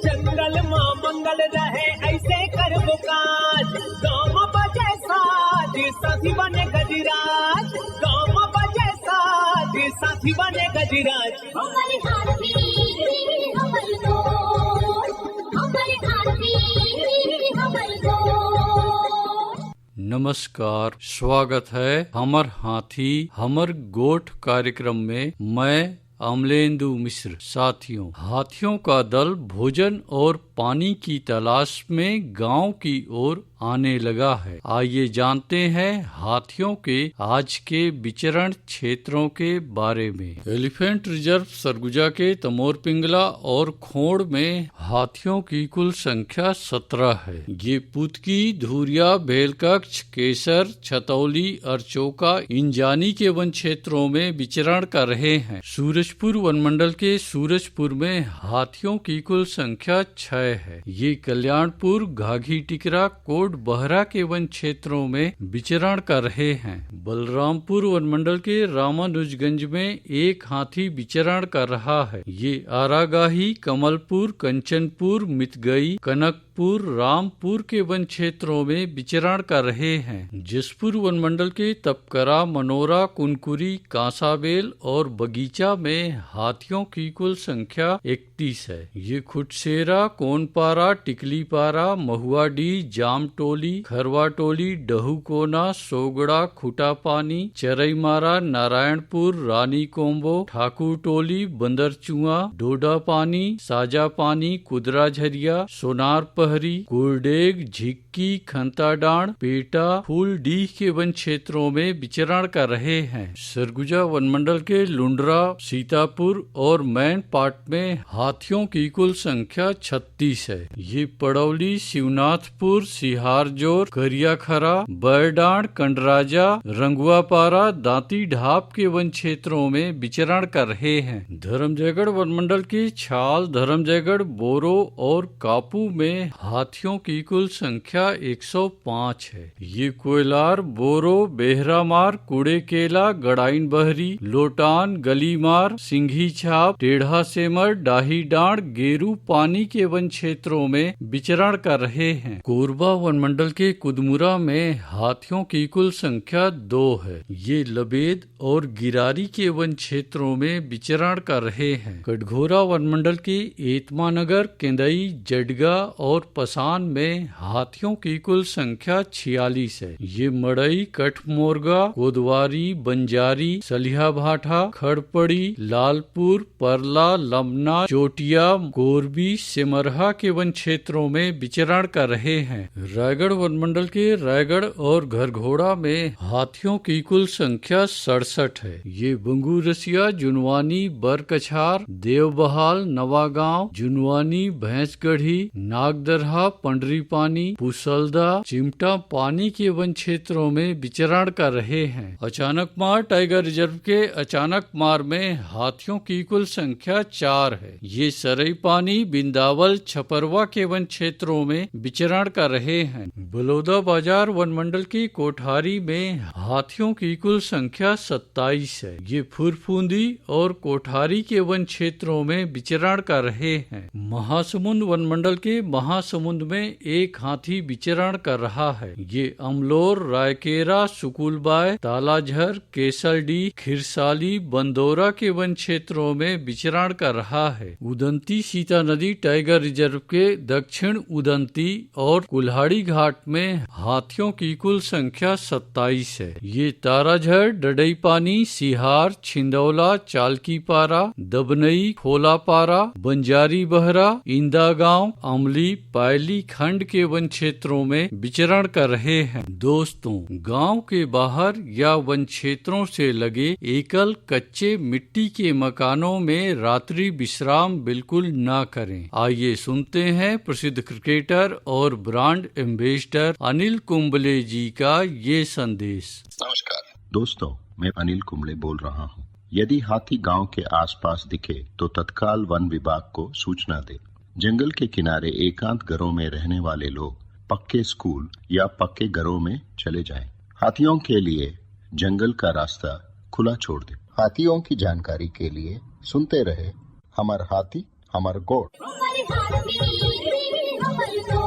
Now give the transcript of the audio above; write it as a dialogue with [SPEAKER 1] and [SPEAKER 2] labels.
[SPEAKER 1] जंगल मां मंगल रहे ऐसे कर काज, गाँव बजे साज साथी बने गजराज, गाँव बजे साज साथी बने गजराज।
[SPEAKER 2] हमारे हाथी हमारे दोस्त, हमारे हाथी हमारे दोस्त।
[SPEAKER 3] नमस्कार, स्वागत है हमर हाथी हमर गोठ कार्यक्रम में। मैं अमलेंदु मिश्र। साथियों, हाथियों का दल भोजन और पानी की तलाश में गांव की ओर आने लगा है। आइए जानते हैं हाथियों के आज के विचरण क्षेत्रों के बारे में। एलिफेंट रिजर्व सरगुजा के तमोर पिंगला और खोड़ में हाथियों की कुल संख्या 17 है। ये पुतकी, धुरिया, बेलकक्ष, केसर, छतौली, अरचोका, इंजानी के वन क्षेत्रों में विचरण कर रहे हैं। सूरजपुर वनमंडल के सूरजपुर में हाथियों की कुल संख्या 6 है। ये कल्याणपुर, घाघी टिकरा, कोट बहरा के वन क्षेत्रों में विचरण कर रहे हैं। बलरामपुर वनमंडल के रामानुजगंज में एक हाथी विचरण कर रहा है। ये आरागाही, कमलपुर, कंचनपुर, मितगई, कनकपुर, रामपुर के वन क्षेत्रों में विचरण कर रहे हैं। जसपुर वनमंडल के तपकरा, मनोरा, कुनकुरी, कांसाबेल और बगीचा में हाथियों की कुल संख्या 31 है। ये खुटसेरा, कोनपारा, टिकलीपारा, महुआडी, जामटोली, खरवाटोली, डहूकोना, सोगड़ा, खुटापानी, चरईमारा, नारायणपुर, रानी कोम्बो, ठाकुरटोली, बंदरचुआ, डोडापानी, साजापानी, कुदरा झरिया, सोनार पहरी, कुरडेग, झिक्की, खंताडाण, पेटा, फूलडीह के वन क्षेत्रों में विचरण कर रहे हैं। सरगुजा वनमंडल के लुंडरा, सीतापुर और मैन पाट में हाथियों की कुल संख्या 36 है। ये पड़ौली, शिवनाथपुर, सिहारजोर, करियाखरा, बरडाण, कंडराजा, रंगुआपारा, दांती ढाप के वन क्षेत्रों में विचरण कर रहे हैं। धर्मजयगढ़ वनमंडल की छाल, धर्मजयगढ़, बोरो और कापू में हाथियों की कुल संख्या 105 है। ये कोयलार, बोरो, बेहरामार, कुड़ेकेला, गड़ाइन बहरी, लोटान, गलीमार, सिंघी छाप, टेढ़ा सेमर, डाही डांड, गेरू पानी के वन क्षेत्रों में विचरण कर रहे हैं। कोरबा वनमंडल के कुदमुरा में हाथियों की कुल संख्या 2 है। ये लबेद और गिरारी के वन क्षेत्रों में विचरण कर रहे हैं। कटघोरा वनमंडल के एतमानगर, केंदई, जडगा और पसान में हाथियों की कुल संख्या 46 है। ये मड़ई, कठमोरगा, कोदवारी, बंजारी, सलिहा भाठा, खड़पड़ी, लालपुर, परला, लमना, चोटिया, गोरबी, सिमरहा के वन क्षेत्रों में विचरण कर रहे हैं। रायगढ़ वनमंडल के रायगढ़ और घरघोड़ा में हाथियों की कुल संख्या 67 है। ये बंगूरसिया, जुनवानी, बरकछार, देवबहाल, नवागांव, जुनवानी, भैंसगढ़ी, नागदरहा, पंडरीपानी, पुसलदा, चिमटा पानी के वन क्षेत्रों में विचरण कर रहे हैं। अचानकमार टाइगर रिजर्व के अचानकमार में हाथियों की कुल संख्या 4 है। ये सरई पानी, बिंदावल, छपरवा के वन क्षेत्रों में विचरण कर रहे हैं। बलौदा बाजार वनमंडल की कोठारी में हाथियों की कुल संख्या 27 है। ये फुरफुंदी और कोठारी के वन क्षेत्रों में विचरण कर रहे हैं। महासमुंद वनमंडल के महासमुंद में एक हाथी विचरण कर रहा है। ये अमलोर, रायकेरा, सुकुलबाय, तालाझर, केसलडी, खिरसाली, बंदोरा के वन क्षेत्रों में विचरण कर रहा है। उदंती सीता नदी टाइगर रिजर्व के दक्षिण उदंती और कुल्हाड़ी घाट में हाथियों की कुल संख्या 27 है। ये ताराझर, डडईपानी, सिहार, छिंदौला, चालकीपारा, दबनई, खोलापारा, बंजारी बहरा, इंदागांव, अमली, पायली खंड के वन क्षेत्रों में विचरण कर रहे हैं। दोस्तों, गांव के बाहर या वन क्षेत्रों से लगे एकल कच्चे मिट्टी के मकानों में रात्रि विश्राम बिल्कुल ना करें। आइए सुनते हैं प्रसिद्ध क्रिकेटर और ब्रांड एम्बेसडर अनिल कुंबले जी का ये संदेश।
[SPEAKER 4] नमस्कार दोस्तों, मैं अनिल कुंबले बोल रहा हूँ। यदि हाथी गांव के आसपास दिखे तो तत्काल वन विभाग को सूचना दे। जंगल के किनारे एकांत घरों में रहने वाले लोग पक्के स्कूल या पक्के घरों में चले जाएं। हाथियों के लिए जंगल का रास्ता खुला छोड़ दे। हाथियों की जानकारी के लिए सुनते रहे हमर हाथी हमर गोठ।
[SPEAKER 2] हमर हाथी हमर गोठ।